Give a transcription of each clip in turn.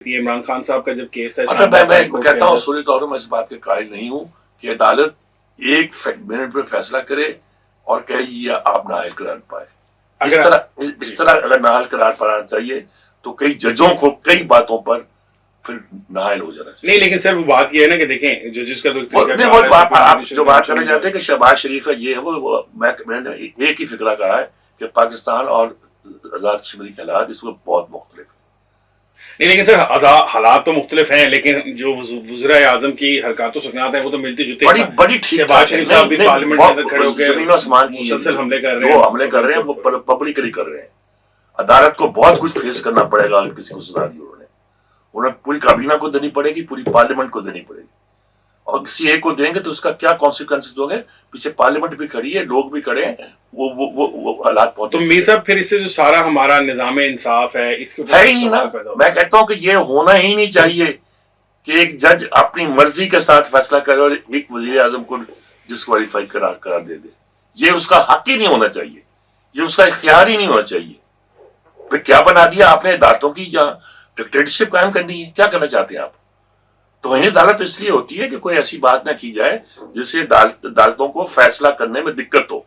عمران خان صاحب کا جب کیس ہے، میں کہتا ہوں اصولی طور پر میں اس بات کے قائل نہیں ہوں کہ عدالت ایک منٹ پہ فیصلہ کرے اور کہے یہ آپ نااہل قرار پائے. اس طرح اگر نااہل قرار پانا چاہیے تو کئی ججوں کو کئی باتوں پر پھر نااہل ہو جانا چاہیے. نہیں، لیکن سر وہ بات یہ ہے نا کہ دیکھیں ججز کا آپ جو بات کرنا چاہتے ہیں کہ شہباز شریف ہے یہ وہ میں نے ایک ہی فکرہ کہا ہے کہ پاکستان اور آزاد کشمیری کے حالات اس وقت بہت مختلف ہیں. نہیں، لیکن سر حالات تو مختلف ہیں، لیکن جو وزرائے اعظم کی حرکات و سکنات ہیں وہ تو ملتی جلتی ہیں. بڑی ٹھیک شہباز شریف صاحب بھی پارلیمنٹ کے اندر کھڑے ہو کے زمین و آسمان کی مسلسل حملے کر رہے ہیں. جو حملے کر رہے ہیں وہ پبلکلی کر رہے ہیں. عدالت کو بہت کچھ فیس کرنا پڑے گا اگر کسی کو سزا دی انہیں پوری کابینہ کو دینی پڑے گی، پوری پارلیمنٹ کو دینی پڑے گی. اور کسی ایک کو دیں گے تو اس کا کیا کانسیکوینسز ہوں گے. پیچھے پارلیمنٹ بھی کھڑی ہے، لوگ بھی کھڑے ہیں، وہ حالات بہت. تو میر صاحب پھر اس سے جو سارا ہمارا نظام انصاف ہے اس کے ہے ہی نہیں نا. میں کہتا ہوں کہ یہ ہونا ہی نہیں چاہیے کہ ایک جج اپنی مرضی کے ساتھ فیصلہ کرے اور ایک وزیر اعظم کو ڈسکوالیفائی قرار دے دے. یہ اس کا حق ہی نہیں ہونا چاہیے، یہ اس کا اختیار ہی نہیں ہونا چاہیے. پھر کیا بنا دیا آپ نے عدالتوں کی جہاں ڈکٹیٹرشپ قائم کرنی ہے؟ کیا کرنا چاہتے ہیں آپ؟ توہین عدالت تو اس لیے ہوتی ہے کہ کوئی ایسی بات نہ کی جائے جس سے عدالتوں کو فیصلہ کرنے میں دقت ہو.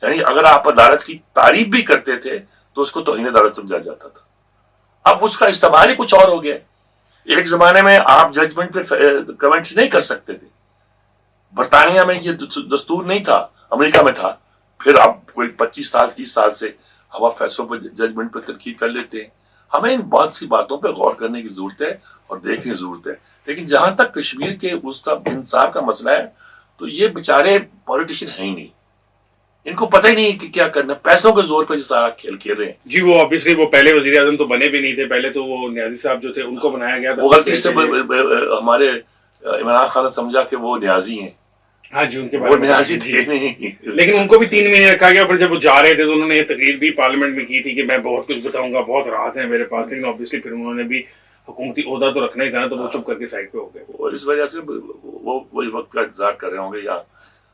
یعنی اگر آپ عدالت کی تعریف بھی کرتے تھے تو اس کو توہین عدالت سمجھا جاتا تھا. اب اس کا استعمال ہی کچھ اور ہو گیا. ایک زمانے میں آپ ججمنٹ پہ کمنٹس نہیں کر سکتے تھے. برطانیہ میں یہ دستور نہیں تھا، امریکہ میں تھا. پھر اب کوئی 25 سال 30 سال سے ہم فیصلوں پہ ججمنٹ پہ تنقید کر لیتے ہیں. ہمیں ان بہت سی باتوں پہ غور کرنے کی ضرورت ہے اور دیکھنے کی ضرورت ہے. لیکن جہاں تک کشمیر کے اس کا انصاف کا مسئلہ ہے تو یہ بیچارے پولیٹیشین ہیں ہی نہیں. ان کو پتہ ہی نہیں کہ کیا کرنا، پیسوں کے زور پہ سارا کھیل کھیل رہے ہیں. جی وہ obviously وہ پہلے وزیر اعظم تو بنے بھی نہیں تھے. پہلے تو وہ نیازی صاحب جو تھے ان کو بنایا گیا تھا. وہ غلطی سے ہمارے عمران خان نے سمجھا کہ وہ نیازی ہیں. ہاں جی، ان کے وہ نیازی تھے نہیں. لیکن ان کو بھی 3 مہینے رکھا گیا. پھر جب وہ جا رہے تھے تو انہوں نے یہ تقریر بھی پارلیمنٹ میں کی تھی کہ میں بہت کچھ بتاؤں گا، بہت راز ہیں میرے پاس. لیکن obviously پھر انہوں نے بھی حکومتی عہدہ تو رکھنا ہی تھا نا، تو وہ چپ کر کے سائڈ پہ ہو گئے. اور اس وجہ سے وہ وہی وقت کا انتظار کر رہے ہوں گے. یا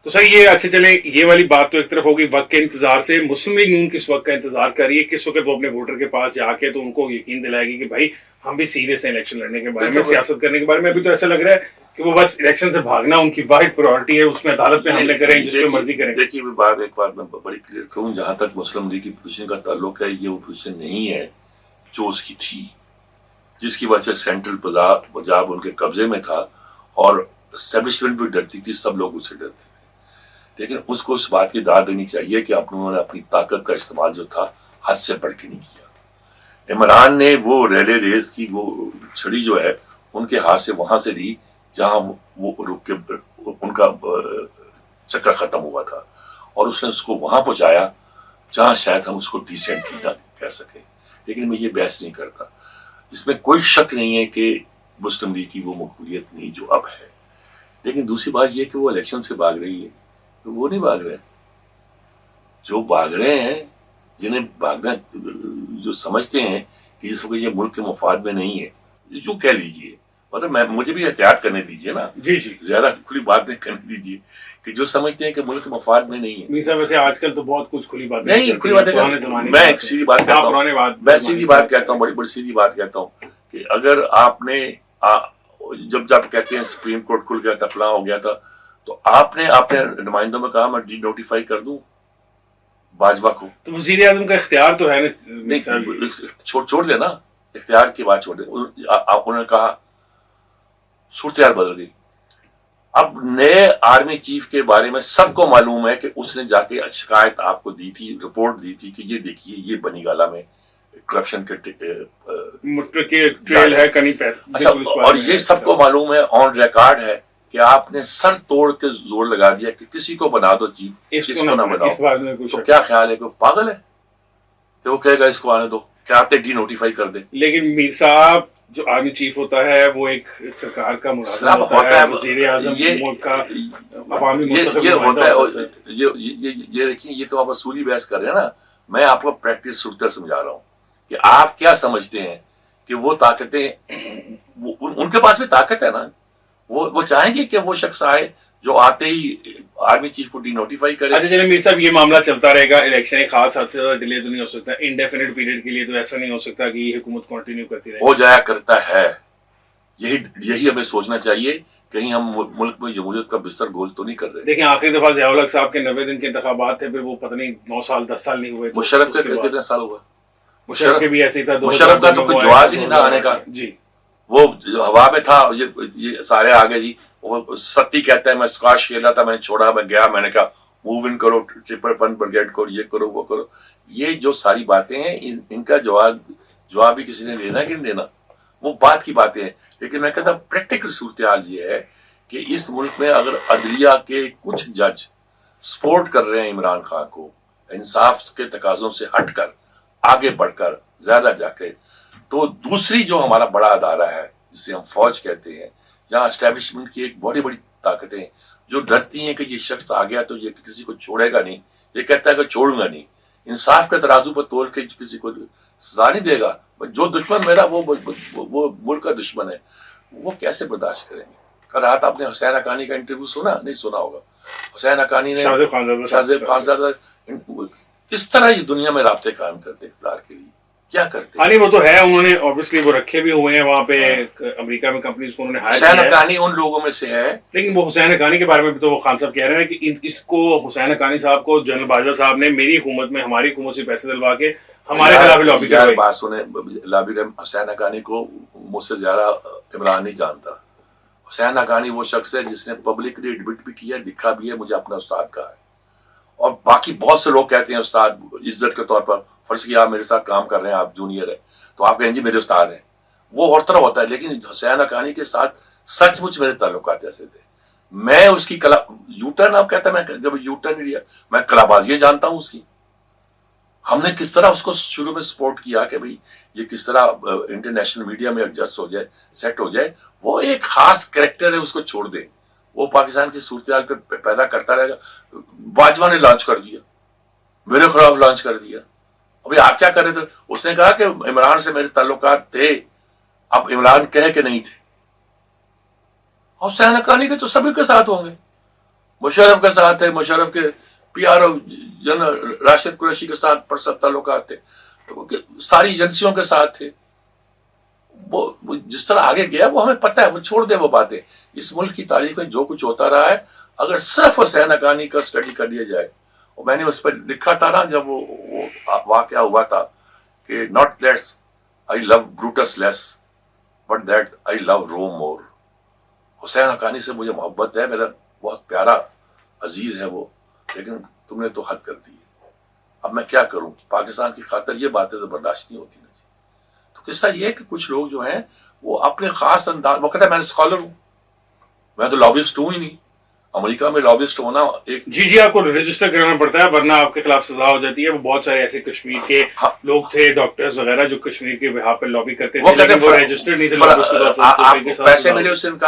تو سر یہ اچھا چلیں، یہ والی بات تو ایک طرف ہوگی وقت کے انتظار سے. مسلم لیگ نون کس وقت کا انتظار کر رہی ہے؟ کس وقت وہ اپنے ووٹر کے پاس جا کے تو ان کو یقین دلائے گی کہ بھائی ہم بھی سیریس ہیں الیکشن لڑنے کے بارے میں، سیاست کرنے کے بارے میں. ابھی تو ایسا لگ رہا ہے کہ وہ بس الیکشن سے بھاگنا ان کی واحد پرائورٹی ہے، اس میں عدالت پہ حملے کریں جس پہ مرضی کریں. دیکھیے ایک بات میں بڑی کلیئر کروں، جہاں تک مسلم لیگ کی پوزیشن کا تعلق ہے یہ وہ پوزیشن نہیں ہے جو اس کی تھی، جس کی وجہ سے سینٹرل پنجاب ان کے قبضے میں تھا اور اسٹیبلشمنٹ بھی ڈرتی تھی، سب لوگ اس سے ڈرتے تھے. لیکن اس کو اس بات کی داد دینی چاہیے کہ انہوں نے اپنی طاقت کا استعمال جو تھا حد سے بڑھ کے نہیں کیا. عمران نے وہ ریلے ریس کی وہ چھڑی جو ہے ان کے ہاتھ سے وہاں سے لی جہاں وہ رک کے ان کا چکر ختم ہوا تھا، اور اس نے اس کو وہاں پہنچایا جہاں شاید ہم اس کو ڈیسینٹلی نہ کہہ سکیں. لیکن میں یہ بحث نہیں کرتا. اس میں کوئی شک نہیں ہے کہ مسلم لیگ کی وہ مقبولیت نہیں جو اب ہے. لیکن دوسری بات یہ کہ وہ الیکشن سے بھاگ رہی ہے، تو وہ نہیں بھاگ رہے. جو بھاگ رہے ہیں، جنہیں بھاگنا، جو سمجھتے ہیں کہ جس وقت یہ ملک کے مفاد میں نہیں ہے، جو کہہ لیجیے، مطلب مجھے بھی احتیاط کرنے دیجیے نا. جی جی، زیادہ کھلی بات نہیں کرنے دیجیے کہ جو سمجھتے ہیں کہ ملک کے مفاد میں نہیں ہے. میر صاحب ویسے آج کل تو بہت کچھ کھلی بات نہیں، کھلی باتیں میں ایک سیدھی بات کہتا ہوں، میں سیدھی بات کہتا ہوں، بڑی سیدھی بات کہتا ہوں کہ اگر آپ نے جب کہتے ہیں سپریم کورٹ کھل گیا تھا، فلاں ہو گیا تھا، تو آپ نے اپنے نمائندوں میں کہا میں ڈی نوٹیفائی کر دوں باجوہ کو. تو وزیر اعظم کا اختیار تو ہے نہیں، چھوڑ دے نا، اختیار کی بات چھوڑ دے. انہوں نے کہا صورتحال بدل گئی. اب نئے آرمی چیف کے بارے میں سب کو معلوم ہے کہ اس نے جا کے شکایت آپ کو دی تھی، رپورٹ دی تھی کہ یہ دیکھیے یہ بنی گالا میں کرپشن کے ٹریل ہے کنی پہ. اور یہ سب کو معلوم ہے، آن ریکارڈ ہے کہ آپ نے سر توڑ کے زور لگا دیا کہ کسی کو بنا دو چیف، اس کو نہ بناؤ. تو کیا خیال ہے کہ وہ پاگل ہے کہ وہ کہے گا اس کو آنے دو؟ کیا آپ نے ڈی نوٹیفائی کر دیں؟ لیکن میر صاحب جو آرمی چیف ہوتا ہے وہ ایک سرکار کا ملازم ہوتا ہے، وزیر اعظم ملک کا عوامی منتخب ہوتا ہے. یہ دیکھیے، یہ تو آپ اصولی بحث کر رہے ہیں نا. میں آپ کو پریکٹس صورتحال سمجھا رہا ہوں کہ آپ کیا سمجھتے ہیں کہ وہ طاقتیں، ان کے پاس بھی طاقت ہے نا. وہ چاہیں گے کہ وہ شخص آئے جو آتے ہی آرمی چیف کو ڈی نوٹیفائی کرے. اچھا چلے میر صاحب یہ معاملہ چلتا رہے گا, الیکشن ایک خاص حد سے زیادہ ڈیلے تو نہیں ہو سکتا, انڈیفینٹ پیریڈ کے لیے تو ایسا نہیں ہو سکتا کہ یہ حکومت کنٹینیو کرتی رہے. ہو جایا کرتا ہے, یہی ہمیں سوچنا چاہیے, کہیں ہم ملک میں جمہوریت کا بستر گول تو نہیں کر رہے. دیکھیں آخری دفعہ ضیاء الحق صاحب کے 90 دن کے انتخابات تھے, پھر وہ پتہ نہیں 9 سال 10 سال نہیں ہوئے. مشرف کا کتنے سال ہوا؟ مشرف کے بھی ایسے ہی تھا. مشرف کا تو کوئی جواز ہی نہیں تھا آنے کا. جی وہ ہوا میں تھا, یہ سارے آگے جی. وہ ستی کہتا ہے میں اسکواش کھیل رہا تھا, میں نے چھوڑا, میں گیا, میں نے کہا موو ان کرو, 111 بریگیڈ کو, یہ کرو وہ کرو. یہ جو ساری باتیں ہیں ان کا جواب بھی کسی نے لینا کہ نہیں لینا, وہ بات کی باتیں ہیں. لیکن میں کہتا ہوں پریکٹیکل صورتحال یہ ہے کہ اس ملک میں اگر عدلیہ کے کچھ جج سپورٹ کر رہے ہیں عمران خان کو, انصاف کے تقاضوں سے ہٹ کر آگے بڑھ کر زیادہ جا کے, تو دوسری جو ہمارا بڑا ادارہ ہے جسے ہم فوج کہتے ہیں, جہاں اسٹیبلشمنٹ کی ایک بڑی بڑی طاقتیں جو ڈرتی ہیں کہ یہ شخص آ گیا تو یہ کسی کو چھوڑے گا نہیں, یہ کہتا ہے کہ چھوڑوں گا نہیں, انصاف کے ترازو پر تول کے کسی کو سزا نہیں دے گا, جو دشمن میرا وہ ملک کا دشمن ہے, وہ کیسے برداشت کریں گے. کل رات آپ نے حسین حقانی کا انٹرویو سنا, نہیں سنا ہوگا. حسین حقانی نے شاہزیب خانزادہ کس طرح یہ دنیا میں رابطے قائم کرتے اقتدار کے لیے, کیا کرتے. ہاں وہ تو ہے, انہوں نے obviously وہ رکھے بھی ہوئے ہیں وہاں پہ امریکہ میں کمپنیز کو انہوں نے ہائر کیا ہے. حسین حقانی ان لوگوں میں سے ہے. لیکن وہ حسین حقانی کے بارے میں بھی تو وہ خان صاحب کہہ رہے ہیں کہ اس کو حسین حقانی صاحب کو جنرل باجوہ صاحب نے میری حکومت میں ہماری حکومت سے پیسے دلوا کے ہمارے خلاف لابی کروائی. بات سنیں, لابی حسین حقانی کو مجھ سے زیادہ عمران نہیں جانتا. حسین حقانی وہ شخص ہے جس نے پبلکلی ایڈمٹ بھی کیا, لکھا بھی ہے, مجھے اپنا استاد کہا ہے. اور باقی بہت سے لوگ کہتے ہیں استاد عزت کے طور پر, فرض کیا آپ میرے ساتھ کام کر رہے ہیں, آپ جونیئر ہیں, تو آپ کہیں جی میرے استاد ہیں, وہ اور طرح ہوتا ہے. لیکن حسین حقانی کے ساتھ سچ مچ میرے تعلقات ایسے تھے. میں اس کی یو ٹرن, آپ کہتا ہے میں جب یو ٹرن لیا, میں کلا بازی جانتا ہوں اس کی. ہم نے کس طرح اس کو شروع میں سپورٹ کیا کہ بھئی یہ کس طرح انٹرنیشنل میڈیا میں ایڈجسٹ ہو جائے, سیٹ ہو جائے. وہ ایک خاص کریکٹر ہے, اس کو چھوڑ دیں, وہ پاکستان کی صورتحال پہ پیدا کرتا رہے گا. باجوہ نے لانچ کر دیا, میرے خلاف لانچ کر دیا. ابھی آپ کیا کر رہے تھے؟ اس نے کہا کہ عمران سے میرے تعلقات تھے, اب عمران کہے کہ نہیں تھے. حسین حقانی کے تو سبھی کے ساتھ ہوں گے, مشرف کے ساتھ ہے, مشرف کے P R O general Rashid Qureshi کے ساتھ پرسب تعلقات تھے, ساری ایجنسیوں کے ساتھ تھے. وہ جس طرح آگے گیا وہ ہمیں پتہ ہے, وہ چھوڑ دے وہ باتیں. اس ملک کی تاریخ میں جو کچھ ہوتا رہا ہے, اگر صرف حسین حقانی کا اسٹڈی کر لیا جائے, اور میں نے اس پر لکھا تھا نا جب وہ واقعہ ہوا تھا کہ not that I love Brutus less but that I love Rome more. حسین حقانی سے مجھے محبت ہے, میرا بہت پیارا عزیز ہے وہ, لیکن تم نے تو حد کر دی ہے. اب میں کیا کروں, پاکستان کی خاطر یہ باتیں تو برداشت نہیں ہوتی نا جی. تو قصہ یہ ہے کہ کچھ لوگ جو ہیں وہ اپنے خاص انداز, وہ کہتا ہے میں اسکالر ہوں, میں تو لابسٹ ہوں ہی نہیں. امریکہ میں لابسٹ ہونا ایک جی آپ کو رجسٹر کرانا پڑتا ہے ورنہ آپ کے خلاف سزا ہو جاتی ہے. وہ بہت سارے ایسے کشمیر کے لوگ تھے, ڈاکٹرز وغیرہ, جو کشمیر کے بہاف پہ لابی کرتے تھے, لیکن وہ رجسٹر نہیں تھے. پیسے ملے اس سے